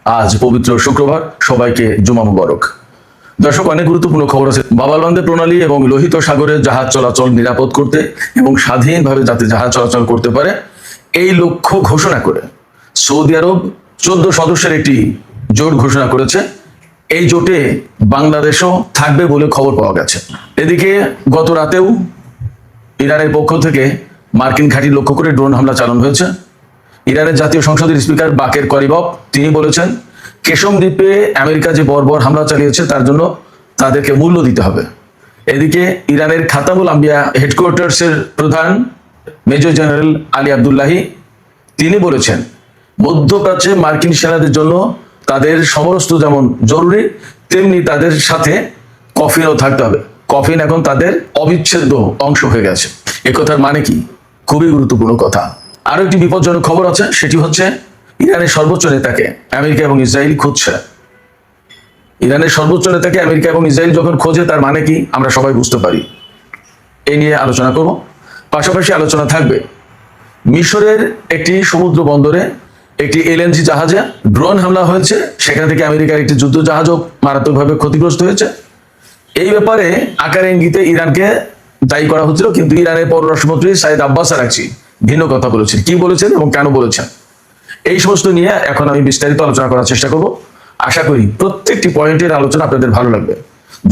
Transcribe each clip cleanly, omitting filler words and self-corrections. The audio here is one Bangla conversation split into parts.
আজ পবিত্র শুক্রবার, সবাইকে জুমা মুবারক। দর্শক, অনেক গুরুত্বপূর্ণ খবর আছে। বাবালন্দে প্রণালী এবং লোহিত সাগরে জাহাজ চলাচল নিরাপদ করতে এবং স্বাধীনভাবে যাতে জাহাজ চলাচল করতে পারে, এই লক্ষ্য ঘোষণা করে সৌদি আরব 14 সদস্যের একটি জোট ঘোষণা করেছে। এই জোটে বাংলাদেশও থাকবে বলে খবর পাওয়া গেছে। এদিকে গত রাতেও ইরানের পক্ষ থেকে মার্কিন ঘাঁটি লক্ষ্য করে ড্রোন হামলা চালানো হয়েছে। ইরানের জাতীয় সংসদের স্পিকার বাকের করিবভ তিনি বলেছেন, কেশম দ্বীপে আমেরিকা যে বর্বর হামলা চালিয়েছে তার জন্য তাদেরকে মূল্য দিতে হবে। এদিকে ইরানের খাতামুল আম্বিয়া হেডকোয়ার্টার্সের প্রধান মেজর জেনারেল আলী আব্দুল্লাহি তিনি বলেছেন, মধ্যপ্রাচ্যে মার্কিন সেনাদের জন্য তাদের সমরস্ত্র যেমন জরুরি, তেমনি তাদের সাথে কফিনও থাকতে হবে। কফিন এখন তাদের অবিচ্ছেদ্য অংশ হয়ে গেছে। একথার মানে কি? খুবই গুরুত্বপূর্ণ কথা। আরো একটি বিপজ্জনক খবর আছে, সেটি হচ্ছে ইরানের সর্বোচ্চ নেতাকে আমেরিকা এবং ইসরায়েল খুঁজছে। ইরানের সর্বোচ্চ নেতাকে আমেরিকা এবং ইসরায়েল যখন খোঁজে তার মানে কি আমরা সবাই বুঝতে পারি। এই নিয়ে আলোচনা করব। পাশাপাশি আলোচনা থাকবে মিশরের একটি সমুদ্র বন্দরে একটি এলএনজি জাহাজে ড্রোন হামলা হয়েছে, সেখান থেকে আমেরিকার একটি যুদ্ধ জাহাজও মারাত্মকভাবে ক্ষতিগ্রস্ত হয়েছে। এই ব্যাপারে আকার ইঙ্গিতে ইরানকে দায়ী করা হচ্ছিল, কিন্তু ইরানের পররাষ্ট্রমন্ত্রী সাইদ আব্বাস আরাকচি ভিন্ন কথা বলেছেন। কি বলেছেন এবং কেন বলেছেন, এই সমস্ত নিয়ে এখন আমি বিস্তারিত আলোচনা করার চেষ্টা করব। আশা করি প্রত্যেকটি পয়েন্টের আলোচনা আপনাদের ভালো লাগবে।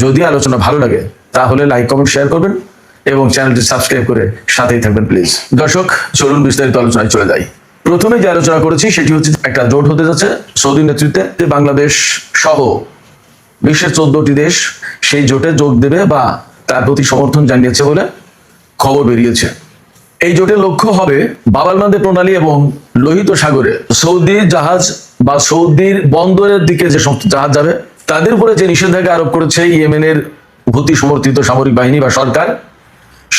যদি আলোচনা ভালো লাগে তাহলে লাইক, কমেন্ট, শেয়ার করবেন এবং চ্যানেলটি সাবস্ক্রাইব করে সাথেই থাকবেন প্লিজ। দর্শক, চলুন বিস্তারিত আলোচনায় চলে যাই। প্রথমে যে আলোচনা করেছি সেটি হচ্ছে একটা জোট হতে যাচ্ছে সৌদি নেতৃত্বে। বাংলাদেশ সহ বিশ্বের 14টি দেশ সেই জোটে যোগ দেবে বা তার প্রতি সমর্থন জানিয়েছে বলে খবর বেরিয়েছে। এই জোটের লক্ষ্য হবে বাবালন্দে প্রণালী এবং লোহিত সাগরে সৌদি জাহাজ বা সৌদির বন্দরের দিকে যে সমস্ত জাহাজ যাবে তাদের উপরে যে নিষেধাজ্ঞা আরোপ করেছে ইয়েমেনের হুতি সমর্থিত সামরিক বাহিনী বা সরকার,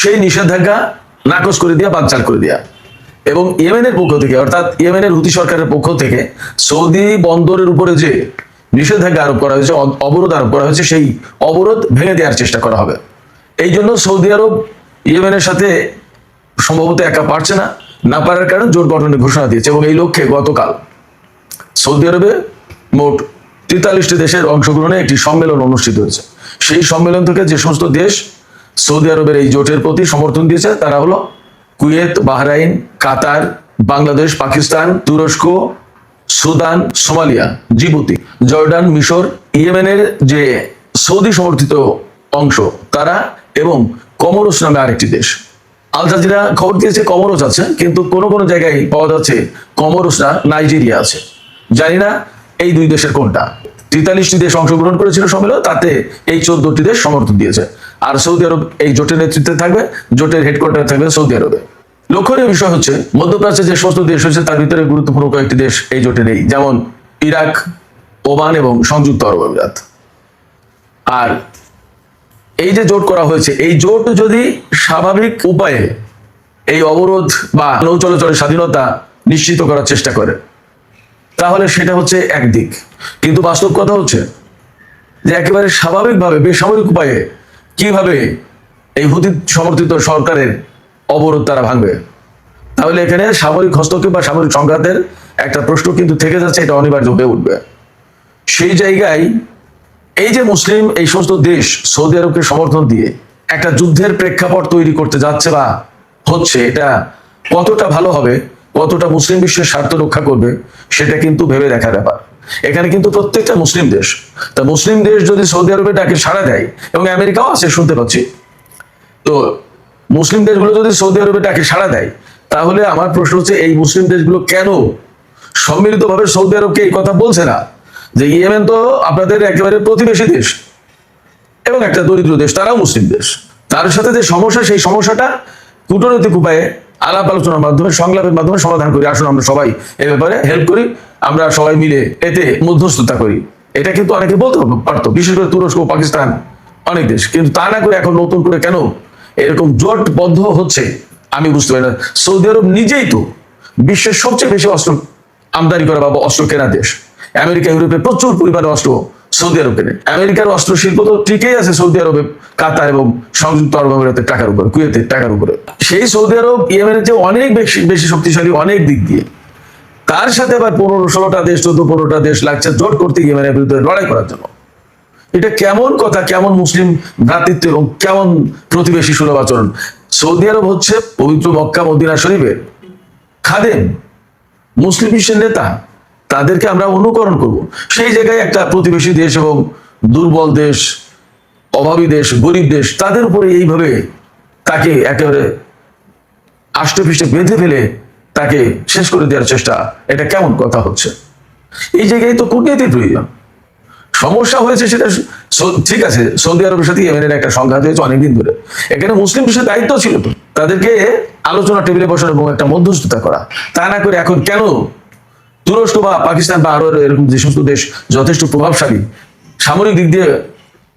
সেই নিষেধাজ্ঞা নাকচ করে দেওয়া, বানচাল করে দেওয়া। এবং ইয়েমেনের পক্ষ থেকে, অর্থাৎ ইয়েমেনের হুতি সরকারের পক্ষ থেকে সৌদি বন্দরের উপরে যে নিষেধাজ্ঞা আরোপ করা হয়েছে, অবরোধ আরোপ করা হয়েছে, সেই অবরোধ ভেঙে দেওয়ার চেষ্টা করা হবে। এই জন্য সৌদি আরব ইয়েমেনের সাথে সম্ভবত একা পারছে না পারার কারণে জোট গঠনের ঘোষণা দিয়েছে। এবং এই লক্ষ্যে গতকাল সৌদি আরবে মোট 43টি দেশের অংশগ্রহণে একটি সম্মেলন অনুষ্ঠিত হয়েছে। সেই সম্মেলন থেকে যে সমস্ত দেশ সৌদি আরবের এই জোটের প্রতি সমর্থন দিয়েছে তারা হলো কুয়েত, বাহরাইন, কাতার, বাংলাদেশ, পাকিস্তান, তুরস্ক, সুদান, সোমালিয়া, জিবুতি, জর্ডান, মিশর, ইয়েমেনের যে সৌদি সমর্থিত অংশ তারা, এবং কমোরস নামে আরেকটি দেশ। আল জাজিরা খবর দিয়েছে কমোরস আছে, কিন্তু কোনো কোনো জায়গায় পাওয়া যাচ্ছে কমোরস না, নাইজেরিয়া আছে। জানি না এই দুই দেশের কোনটা। 43টি দেশ অংশগ্রহণ করেছিল সম্মেলন, তাতে এই 14টি দেশ সমর্থন দিয়েছে। আর সৌদি আরব এই জোটের নেতৃত্বে থাকবে, জোটের হেডকোয়ার্টার থাকবে সৌদি আরবে। লক্ষণীয় বিষয় হচ্ছে মধ্যপ্রাচ্যে যে সমস্ত দেশ হয়েছে তার ভিতরে গুরুত্বপূর্ণ কয়েকটি দেশ এই জোটে নেই, যেমন ইরাক, ওমান এবং সংযুক্ত আরব আমিরাত। আর এই যে জোট করা হয়েছে, এই জোট যদি স্বাভাবিক উপায়ে এই অবরোধ বা নৌ চলাচলের স্বাধীনতা নিশ্চিত করার চেষ্টা করে তাহলে সেটা হচ্ছে একদিক। কিন্তু বাস্তব কথা হচ্ছে যে একেবারে স্বাভাবিকভাবে বেসামরিক উপায়ে কিভাবে এই হুতি সমর্থিত সরকারের অবরোধ তারা ভাঙবে। তাহলে এখানে সামরিক হস্তক্ষেপ বা সামরিক সংঘাতের একটা প্রশ্ন কিন্তু থেকে যাচ্ছে, এটা অনিবার্য হয়ে উঠবে। সেই জায়গায় এই যে মুসলিম এই সমস্ত দেশ সৌদি আরবকে সমর্থন দিয়ে একটা যুদ্ধের প্রেক্ষাপট তৈরি করতে যাচ্ছে বা হচ্ছে, এটা কতটা ভালো হবে, কতটা মুসলিম বিশ্বের স্বার্থ রক্ষা করবে, সেটা কিন্তু ভেবে দেখার ব্যাপার। এখানে কিন্তু প্রত্যেকটা মুসলিম দেশ, তা মুসলিম দেশ যদি সৌদি আরবের ডাকে সাড়া দেয়, এবং আমেরিকাও আছে শুনতে পাচ্ছি, তো মুসলিম দেশগুলো যদি সৌদি আরবের ডাকে সাড়া দেয় তাহলে আমার প্রশ্ন হচ্ছে এই মুসলিম দেশগুলো কেন সম্মিলিতভাবে সৌদি আরবকে এই কথা বলছে না যে ইয়েমেন তো আপনাদের একেবারে প্রতিবেশী দেশ এবং একটা দরিদ্র দেশ, তারাও মুসলিম দেশ, তার সাথে যে সমস্যা সেই সমস্যাটা কূটনৈতিক উপায়ে আলাপ আলোচনার মাধ্যমে, সংলাপের মাধ্যমে সমাধান করি। আসুন আমরা সবাই এ ব্যাপারে হেল্প করি, আমরা সবাই মিলে এতে মধ্যস্থতা করি। এটা কিন্তু অনেকে বলতে পারতো, বিশেষ করে তুরস্ক, পাকিস্তান, অনেক দেশ, কিন্তু তা না করে এখন নতুন করে কেন এরকম জোটবদ্ধ হচ্ছে আমি বুঝতে পারি না। সৌদি আরব নিজেই তো বিশ্বের সবচেয়ে বেশি অস্ত্র আমদানি করা বা অস্ত্র কেনা দেশ। আমেরিকা, ইউরোপে প্রচুর পরিমাণে অস্ত্র সৌদি আরব কেনে। আমেরিকার অস্ত্র শিল্প তো ঠিকই আছে সৌদি আরবে, কাতার এবং সংযুক্ত আরব আমিরাতের টাকার উপরে, কুয়েতের টাকার উপরে। সেই সৌদি আরব ইয়েমেনের চেয়ে অনেক বেশি শক্তিশালী অনেক দিক দিয়ে। তার সাথে আবার 15-16টা দেশ, 14-15টা দেশ লাগছে জোট করতে ইয়েমেনের বিরুদ্ধে লড়াই করার জন্য। এটা কেমন কথা, কেমন মুসলিম ভ্রাতৃত্ব এবং কেমন প্রতিবেশী সুলভ আচরণ। সৌদি আরব হচ্ছে পবিত্র মক্কা মদিনা শরীফের খাদেম, মুসলিম বিশ্বের নেতা, তাদেরকে আমরা অনুকরণ করব। সেই জায়গায় একটা প্রতিবেশী দেশ এবং দুর্বল দেশ, অভাবী দেশ, গরিব দেশ, তাদের উপরে এইভাবে তাকে একেবারে আষ্টপৃষ্টে বেঁধে ফেলে তাকে শেষ করে দেওয়ার চেষ্টা, এটা কেমন কথা হচ্ছে? এই জায়গায় তো কূটনীতির প্রয়োজন। সমস্যা হয়েছে সেটা ঠিক আছে, সৌদি আরবের সাথে ইয়েমেনের একটা সংঘাত হয়েছে অনেকদিন ধরে। এখানে মুসলিম বিশ্বের দায়িত্ব ছিল তো তাদেরকে আলোচনা টেবিলে বসানো এবং একটা মধ্যস্থতা করা। তা না করে এখন কেন তুরস্ক বা পাকিস্তান বা আরো এরকম যে সমস্ত দেশ যথেষ্ট প্রভাবশালী, সামরিক দিক দিয়ে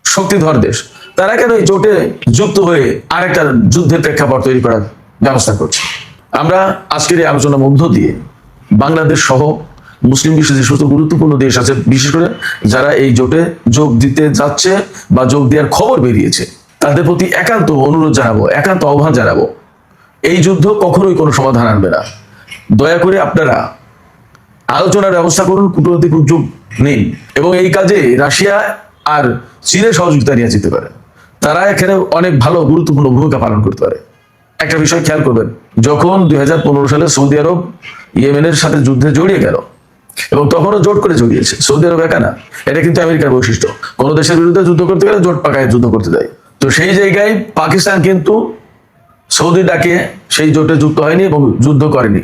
শক্তিধর দেশ, তারা কেন এই জোটে যুক্ত হয়ে আরেকটা যুদ্ধের প্রেক্ষাপট তৈরি করার ব্যবস্থা করছে? আমরা আজকের এই আলোচনার মধ্য দিয়ে বাংলাদেশ সহ মুসলিম বিশ্বের যে সমস্ত গুরুত্বপূর্ণ দেশ আছে, বিশেষ করে যারা এই জোটে যোগ দিতে যাচ্ছে বা যোগ দেওয়ার খবর বেরিয়েছে, তাদের প্রতি একান্ত অনুরোধ জানাবো, একান্ত আহ্বান জানাবো, এই যুদ্ধ কখনোই কোনো সমাধান আনবে না। দয়া করে আপনারা আলোচনার ব্যবস্থা করুন, কূটনৈতিক উদ্যোগ নিন এবং এই কাজে রাশিয়া আর চীনের সহযোগিতা নিয়ে যেতে পারে। তারা এখানে অনেক ভালো গুরুত্বপূর্ণ ভূমিকা পালন করতে পারে। একটা বিষয় খেয়াল করবেন, যখন 2015 সালে সৌদি আরব ইয়েমেনের সাথে যুদ্ধে জড়িয়ে গেল এবং তখনও জোট করে জড়িয়েছে, সৌদি আরব একা না, এটা কিন্তু আমেরিকার বৈশিষ্ট্য। কোনো দেশের বিরুদ্ধে যুদ্ধ করতে গেলে জোট পাকায় যুদ্ধ করতে যায়। তো সেই জায়গায় পাকিস্তান কিন্তু সৌদি ডাকে সেই জোটে যুক্ত হয়নি এবং যুদ্ধ করেনি।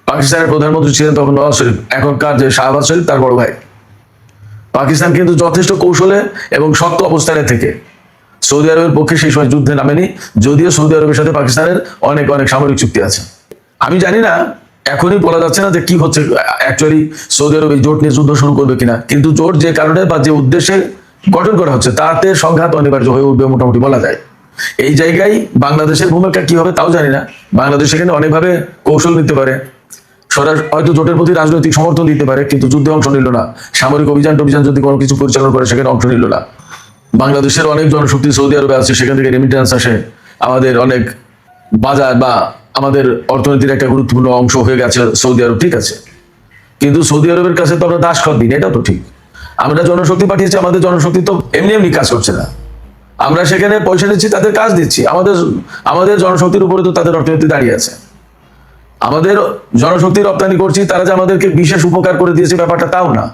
পাকিস্তানের প্রধানমন্ত্রী ছিলেন তখন নওয়াজ শরীফ, এখনকার যে শাহবাজ শরীফ তার বড় ভাই। পাকিস্তান কিন্তু যথেষ্ট কৌশলে এবং শক্ত অবস্থানে থেকে সৌদি আরবের পক্ষে সেই সময় যুদ্ধে নামেনি, যদিও সৌদি আরবের সাথে পাকিস্তানের অনেক অনেক সামরিক চুক্তি আছে। আমি জানি না, এখনই বলা যাচ্ছে না যে কি হচ্ছে অ্যাকচুয়ালি, সৌদি আরব এই জোট নিয়ে যুদ্ধ শুরু করবে কিনা, কিন্তু জোট যে কারণে বা যে উদ্দেশ্যে গঠন করা হচ্ছে তাতে সংঘাত অনিবার্য হয়ে উঠবে মোটামুটি বলা যায়। এই জায়গায় বাংলাদেশের ভূমিকা কি হবে তাও জানি না। বাংলাদেশ এখানে অনেকভাবে কৌশল নিতে পারে, হয়তো জোটের প্রতি রাজনৈতিক সমর্থন দিতে পারে, কিন্তু যুদ্ধে অংশ নিল না। সামরিক অভিযান যদি কোনো কিছু পরিচালনা করে সেখানে অংশ নিল না। বাংলাদেশের অনেক জনশক্তি সৌদি আরবে আছে, সেখান থেকে রেমিটেন্স আসে, আমাদের অনেক বাজার বা আমাদের অর্থনীতির একটা গুরুত্বপূর্ণ অংশ হয়ে গেছে সৌদি আরব, ঠিক আছে। কিন্তু সৌদি আরবের কাছে তো আমরা দাসখত দিন, এটাও তো ঠিক। আমরা জনশক্তি পাঠিয়েছি, আমাদের জনশক্তি তো এমনি এমনি কাজ করছে না। আমরা সেখানে পয়সা দিচ্ছি, তাদের কাজ দিচ্ছি। আমাদের জনশক্তির উপরে তো তাদের অর্থনীতি দাঁড়িয়ে আছে। আমাদের জনশক্তি রপ্তানি করছি, তারা যে আমাদেরকে বিশেষ উপকার করে দিয়েছে ব্যাপারটা তাও না।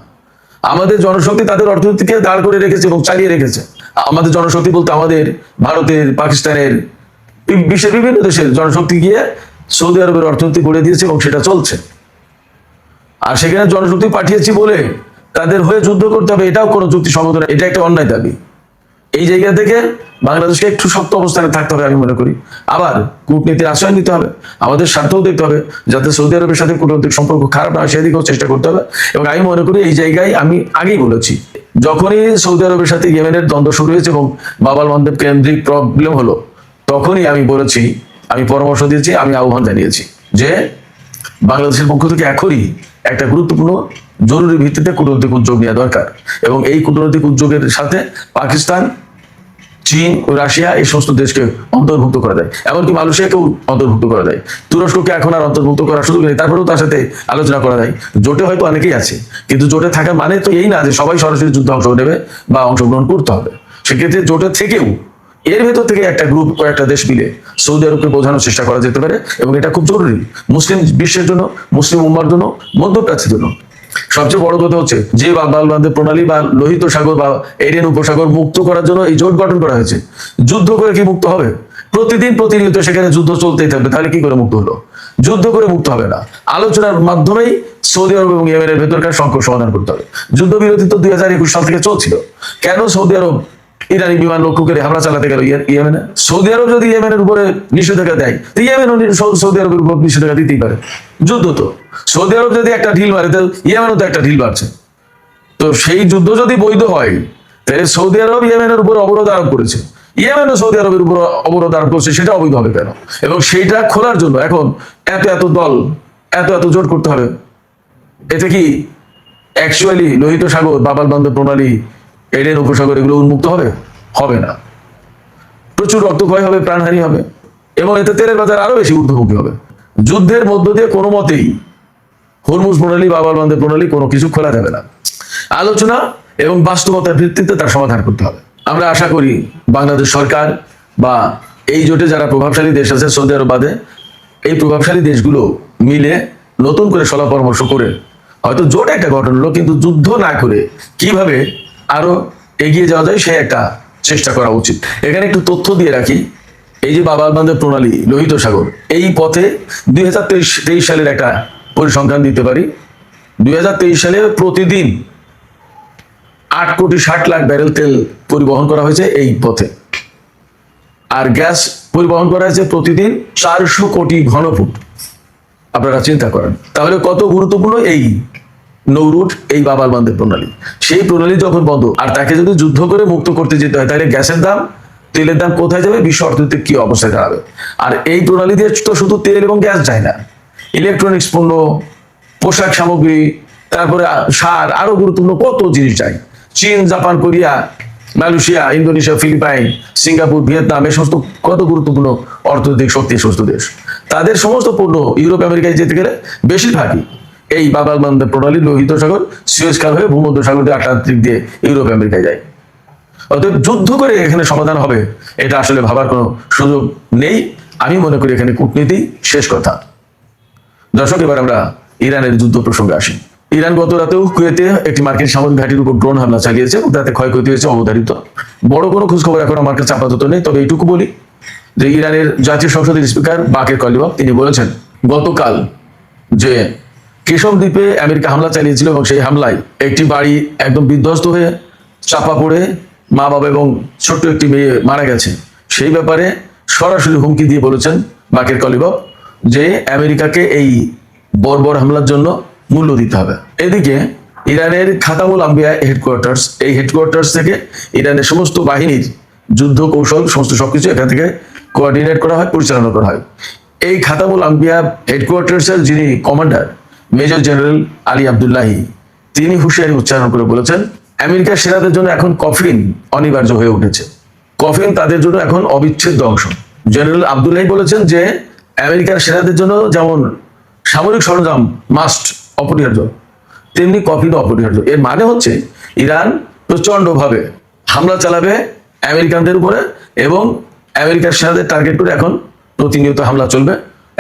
আমাদের জনশক্তি তাদের অর্থনীতিকে দাঁড় করে রেখেছে এবং চালিয়ে রেখেছে। আমাদের জনশক্তি বলতে আমাদের ভারতের, পাকিস্তানের, বিশ্বের বিভিন্ন দেশের জনশক্তি গিয়ে সৌদি আরবের অর্থনীতি গড়ে দিয়েছে এবং সেটা চলছে। আর সেখানে জনশক্তি পাঠিয়েছি বলে তাদের হয়ে যুদ্ধ করতে হবে, এটাও কোনো যুক্তিসঙ্গত না, এটা একটা অন্যায় দাবি। এই জায়গা থেকে বাংলাদেশকে একটু শক্ত অবস্থানে থাকতে হবে আমি মনে করি। আবার কূটনীতির আশ্রয় নিতে হবে, আমাদের স্বার্থও দেখতে হবে যাতে সৌদি আরবের সাথে কূটনৈতিক সম্পর্ক খারাপ না হয়, সেদিকেও চেষ্টা করতে হবে। এবং আমি মনে করি এই জায়গায় আমি আগেই বলেছি, যখনই সৌদি আরবের সাথে ইয়েমেনের দ্বন্দ্ব শুরু হয়েছে এবং বাব আল মানদেব কেন্দ্রিক প্রবলেম হলো, তখনই আমি বলেছি, আমি পরামর্শ দিয়েছি, আমি আহ্বান জানিয়েছি যে বাংলাদেশের পক্ষ থেকে এখনই একটা গুরুত্বপূর্ণ জরুরি ভিত্তিতে কূটনৈতিক উদ্যোগ নেওয়া দরকার। এবং এই কূটনৈতিক উদ্যোগের সাথে পাকিস্তান, চীন ও রাশিয়া এই সমস্ত দেশকে অন্তর্ভুক্ত করা যায়, এমনকি মালয়েশিয়াকেও অন্তর্ভুক্ত করা যায়। তুরস্ককে এখন আর অন্তর্ভুক্ত করার সুযোগ নেই, তারপরেও তার সাথে আলোচনা করা যায়। জোটে হয়তো অনেকেই আছে, কিন্তু জোটে থাকার মানে তো এই না যে সবাই সরাসরি যুদ্ধে অংশ নেবে বা অংশগ্রহণ করতে হবে। সেক্ষেত্রে জোটে থেকেও এর ভেতর থেকে একটা গ্রুপ, কয়েকটা দেশ মিলে সৌদি আরবকে বোঝানোর চেষ্টা করা যেতে পারে এবং এটা খুব জরুরি মুসলিম বিশ্বের জন্য, মুসলিম উম্মার জন্য, মধ্যপ্রাচ্যের জন্য। সবচেয়ে বড় কথা হচ্ছে যে বাব আল মানদেব প্রণালী বা লোহিত সাগর বা এরিয়ান উপসাগর মুক্ত করার জন্য এই জোট গঠন করা হয়েছে। যুদ্ধ করে কি মুক্ত হবে? প্রতিনিয়ত সেখানে যুদ্ধ চলতেই থাকবে, তাহলে কি করে মুক্ত হলো? যুদ্ধ করে মুক্ত হবে না, আলোচনার মাধ্যমেই সৌদি আরব এবং ইয়েমেনের ভেতরকার সংকট সমাধান করতে হবে। যুদ্ধবিরতি তো 2021 সাল থেকে চলছিল, কেন সৌদি আরব ইরানি বিমান লক্ষ্য করে হামলা চালাতে গেল ইয়েমেনে? সৌদি আরব যদি ইয়েমেনের উপরে নিষেধাজ্ঞা দেয়, তো ইয়েমেন সৌদি আরবের উপর নিষেধাজ্ঞা দিতেই পারে। যুদ্ধ তো সৌদি আরব যদি একটা ঢিল মারে, তো ইয়েমেনও তো একটা ঢিল মারছে। তো সেই যুদ্ধ যদি বৈধ হয়, তাহলে সৌদি আরব ইয়েমেনের উপর অবরোধ আরোপ করেছে, ইয়েমেনও সৌদি আরবের উপর অবরোধ আরোপ করছে, সেটা অবৈধ হবে কেন? এবং সেইটা খোলার জন্য এখন এত দল, এত জোট করতে হবে। এতে কি অ্যাকচুয়ালি লোহিত সাগর, বাব আল মানদেব প্রণালী, এডেন উপসাগর এগুলো উন্মুক্ত হবে? হবে না। প্রচুর রক্তক্ষয় হবে, প্রাণহানি হবে এবং এতে তেলের বাজার আরো বেশি ঊর্ধ্বমুখী হবে। যুদ্ধের মধ্য দিয়ে কোনো মতেই হরমুজ প্রণালী বা বাবল প্রণালী কোনো কিছু খোলা যাবে না। আলোচনা এবং বাস্তবতার ভিত্তিতে তার সমাধান করতে হবে। আমরা আশা করি বাংলাদেশ সরকার বা এই জোটে যারা প্রভাবশালী দেশ আছে, সৌদি আরব বাদে, এই প্রভাবশালী দেশগুলো মিলে নতুন করে সলা পরামর্শ করে হয়তো জোট একটা গঠন হলো, কিন্তু যুদ্ধ না করে কিভাবে আরো এগিয়ে যাওয়া যায় সে একটা চেষ্টা করা উচিত। এখানে একটু তথ্য দিয়ে রাখি, এই যে বাব আল মান্দেব প্রণালী, লোহিত সাগর, এই পথে 2023 সালের একটা পরিসংখ্যান দিতে পারি। 2023 সালে প্রতিদিন 8,60,00,000 ব্যারেল তেল পরিবহন করা হয়েছে এই পথে, আর গ্যাস পরিবহন করা হয়েছে প্রতিদিন 400 কোটি ঘনফুট। আপনারা চিন্তা করেন তাহলে কত গুরুত্বপূর্ণ এই নৌরুট, এই বাব আল মান্দেব প্রণালী। সেই প্রণালী যখন বন্ধ, আর তাকে যদি যুদ্ধ করে মুক্ত করতে যেতে হয়, তাহলে গ্যাসের দাম, তেলের দাম কোথায় যাবে, বিশ্ব অর্থনীতি কি অবস্থায় দাঁড়াবে। আর এই প্রণালী দিয়ে তো শুধু তেল এবং গ্যাস যায় না, ইলেকট্রনিক্স পণ্য, পোশাক সামগ্রী, তারপরে সার, আরো গুরুত্বপূর্ণ কত জিনিস যায়। চীন, Japan, Korea, Malaysia, Indonesia, Philippine, Singapore, Vietnam, এই সমস্ত কত গুরুত্বপূর্ণ অর্থনৈতিক শক্তি সমস্ত দেশ, তাদের সমস্ত পণ্য ইউরোপ আমেরিকায় যেতে গেলে বেশিরভাগই এই বাব আল মান্দেব প্রণালী, লোহিত সাগর, সুয়েজ খাল হয়ে ভূমধ্য সাগর দিয়ে আটলান্টিক দিয়ে ইউরোপ আমেরিকায় যায়। অতএব যুদ্ধ করে এখানে সমাধান হবে এটা আসলে ভাবার কোনো সুযোগ নেই। আমি মনে করি এখানে কূটনীতি শেষ কথা। দর্শক, এবার আমরা ইরানের যুদ্ধ প্রসঙ্গে আসি। ইরান গত রাতেও কুয়েতে একটি মার্কিন সামরিক ঘাঁটির উপর ড্রোন হামলা চালিয়েছে, তাতে ক্ষয়ক্ষতি হয়েছে অবধারিত। বড় কোনো খোঁজখবর এখন আমার কাছে আপাতত নেই, তবে এইটুকু বলি যে ইরানের জাতীয় সংসদের স্পিকার বাকের কলিবাফ তিনি বলেছেন গতকাল যে কেশম দ্বীপে আমেরিকা হামলা চালিয়েছিল এবং সেই হামলায় একটি বাড়ি একদম বিধ্বস্ত হয়ে চাপা পড়ে মা বাবা এবং ছোট্ট একটি মেয়ে মারা গেছে। সেই ব্যাপারে সরাসরি হুমকি দিয়ে বলেছেন বাকের কলিবাফ যে আমেরিকাকে এই বর্বর হামলার জন্য মূল্য দিতে হবে। এদিকে ইরানের খাতামুল আম্বিয়া হেডকোয়ার্টার্স, এই হেডকোয়ার্টার্স থেকে ইরানের সমস্ত বাহিনীর যুদ্ধ কৌশল সমস্ত সবকিছু এখান থেকে কোঅর্ডিনেট করা হয়, পরিচালনা করা হয়। এই খাতামুল আম্বিয়া হেডকোয়ার্টার্সের যিনি কমান্ডার মেজর জেনারেল আলী আব্দুল্লাহি, তিনি হুঁশিয়ারি উচ্চারণ করে বলেছেন আমেরিকার সেনাদের জন্য এখন কফিন অনিবার্য হয়ে উঠেছে। কফিন তাদের জন্য এখন অবিচ্ছেদ্য অংশ। জেনারেল আব্দুল্লাহি বলেছেন যে আমেরিকার সেনাদের জন্য যেমন সামরিক সরঞ্জাম মাস্ট অপরিহার্য, তেমনি কফিনও অপরিহার্য। এর মানে হচ্ছে ইরান প্রচন্ডভাবে হামলা চালাবে আমেরিকানদের উপরে এবং আমেরিকার সেনাদের টার্গেট করে এখন প্রতিনিয়ত হামলা চলবে।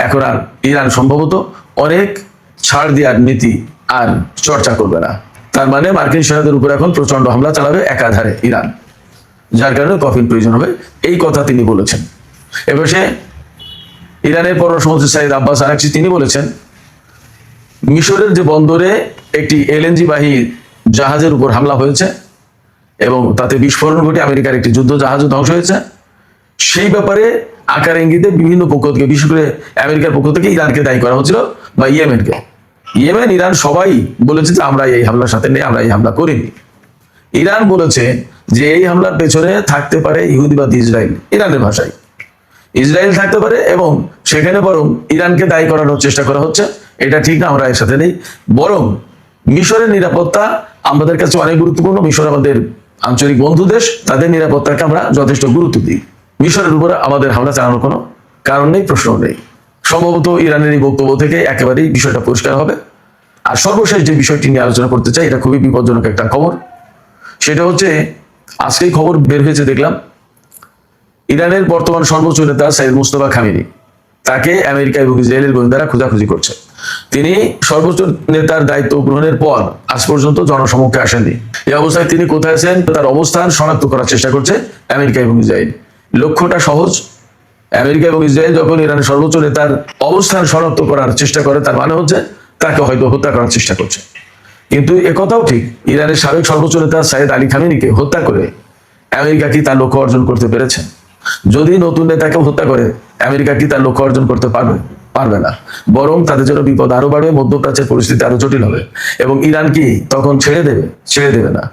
এখন আর ইরান সম্ভবত অনেক ছাড় দেওয়ার নীতি আর চর্চা করবে না। তার মানে মার্কিন সেনাদের উপর এখন প্রচন্ড হামলা চালাবে একাধারে ইরান, যার কারণে কফিন প্রয়োজন হবে, এই কথা তিনি বলেছেন। এবার সে ইরানের পররাষ্ট্রমন্ত্রী সাইদ আব্বাস আরাকচি তিনি বলেছেন মিশরের যে বন্দরে একটি এলএনজি বাহী জাহাজের উপর হামলা হয়েছে এবং তাতে বিস্ফোরণ ঘটে আমেরিকার একটি যুদ্ধ জাহাজও ধ্বংস হয়েছে। সেই ব্যাপারে আকার ইঙ্গিতে বিভিন্ন পক্ষ থেকে, বিশেষ করে আমেরিকার পক্ষ থেকে ইরানকে দায়ী করা হচ্ছিল বা ইয়েমেনকে। ইয়েমেন, ইরান সবাই বলেছে যে আমরা এই হামলার সাথে নেই, আমরা এই হামলা করিনি। ইরান বলেছে যে এই হামলার পেছনে থাকতে পারে ইহুদিবাদী ইসরায়েল, ইরানের ভাষায় ইসরায়েল থাকতে পারে এবং সেখানে বরং ইরানকে দায়ী করানোর চেষ্টা করা হচ্ছে। এটা ঠিক না, আমরা এর সাথে নেই। বরং মিশরের নিরাপত্তা আমাদের কাছে অনেক গুরুত্বপূর্ণ। মিশর আমাদের আঞ্চলিক বন্ধু দেশ, তাদের নিরাপত্তাকে আমরা যথেষ্ট গুরুত্ব দিই। মিশরের উপরে আমাদের হামলা চালানোর কোনো কারণ নেই, প্রশ্ন নেই। সম্ভবত ইরানের এই বক্তব্য থেকে একেবারেই বিষয়টা পরিষ্কার হবে। আর সর্বশেষ যে বিষয়টি নিয়ে আলোচনা করতে চাই, এটা খুবই বিপজ্জনক একটা খবর। সেটা হচ্ছে আজকেই খবর বের হয়েছে দেখলাম, ইরানের বর্তমান সর্বোচ্চ নেতা সাইদ মুস্তফা খামেনি, তাকে আমেরিকা এবং ইসরায়েলের গোয়েন্দারা খোঁজাখুঁজি করছে। তিনি সর্বোচ্চ নেতার দায়িত্ব গ্রহণের পর আজ পর্যন্ত জনসমক্ষে আসেননি। এই অবস্থায় তিনি কোথায় আছেন তার অবস্থান শনাক্ত করার চেষ্টা করছে আমেরিকা এবং ইসরায়েল। লক্ষ্যটা সহজ, আমেরিকা এবং ইসরায়েল যখন ইরানের সর্বোচ্চ নেতার অবস্থান শনাক্ত করার চেষ্টা করে, তার মানে হচ্ছে তাকে হয়তো হত্যা করার চেষ্টা করছে। কিন্তু একথাও ঠিক, ইরানের সাবেক সর্বোচ্চ নেতা সাইদ আলী খামেনিকে হত্যা করে আমেরিকা কি তার লক্ষ্য অর্জন করতে পেরেছে? যদি নতুন নেতাকে হত্যা করে আমেরিকা কি তার লক্ষ্য অর্জন করতে পারবে? পারবে না। বরং তাদের জন্য বিপদ আরো বাড়বে, মধ্যপ্রাচ্যের পরিস্থিতি আরো জটিল হবে এবং ইরান কি তখন ছেড়ে দেবে? ছেড়ে দেবে না।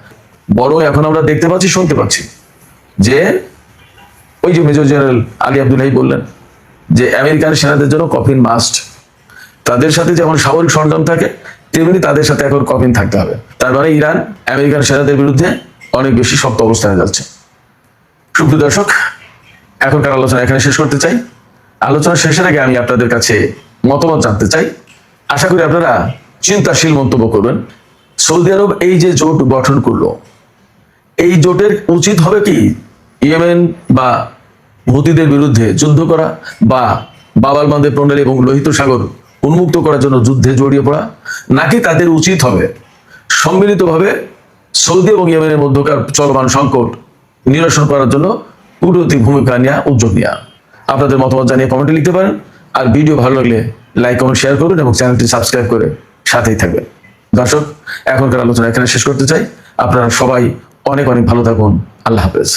বরং এখন আমরা দেখতে পাচ্ছি, শুনতে পাচ্ছি যে ওই যে মেজর জেনারেল আলী আব্দুল্লাহি বললেন যে আমেরিকান সেনাদের জন্য কফিন মাস্ট। তাদের সাথে যেমন সামরিক সরঞ্জাম থাকে তেমনি তাদের সাথে এখন কফিন থাকতে হবে। তার মানে ইরান আমেরিকান সেনাদের বিরুদ্ধে অনেক বেশি শক্ত অবস্থানে যাচ্ছে। সুপ্রিয় দর্শক, এখনকার আলোচনা এখানে শেষ করতে চাই। আলোচনা শেষের আগে আমি আপনাদের কাছে মতামত জানতে চাই। আশা করি আপনারা চিন্তাশীল মন্তব্য করবেন। সৌদি আরব এই যে জোট গঠন করলো, এই জোটের উচিত হবে কি ইয়েমেন বা হুতিদের বিরুদ্ধে যুদ্ধ করা বা বাব আল মানদেব প্রণালী এবং লোহিত সাগর উন্মুক্ত করার জন্য যুদ্ধে জড়িয়ে পড়া, নাকি তাদের উচিত হবে সম্মিলিতভাবে সৌদি এবং ইয়েমেনের মধ্যকার চলমান সংকট নিরসন করার জন্য কূটনৈতিক ভূমিকা নেওয়া, উদ্যোগ নেওয়া? আপনাদের মতামত জানিয়ে কমেন্টে লিখতে পারেন। আর ভিডিও ভালো লাগলে লাইক কমেন্ট শেয়ার করবেন এবং চ্যানেলটি সাবস্ক্রাইব করে সাথেই থাকবেন। দর্শক, এখনকার আলোচনা এখানে শেষ করতে চাই। আপনারা সবাই অনেক অনেক ভালো থাকুন। আল্লাহ হাফেজ।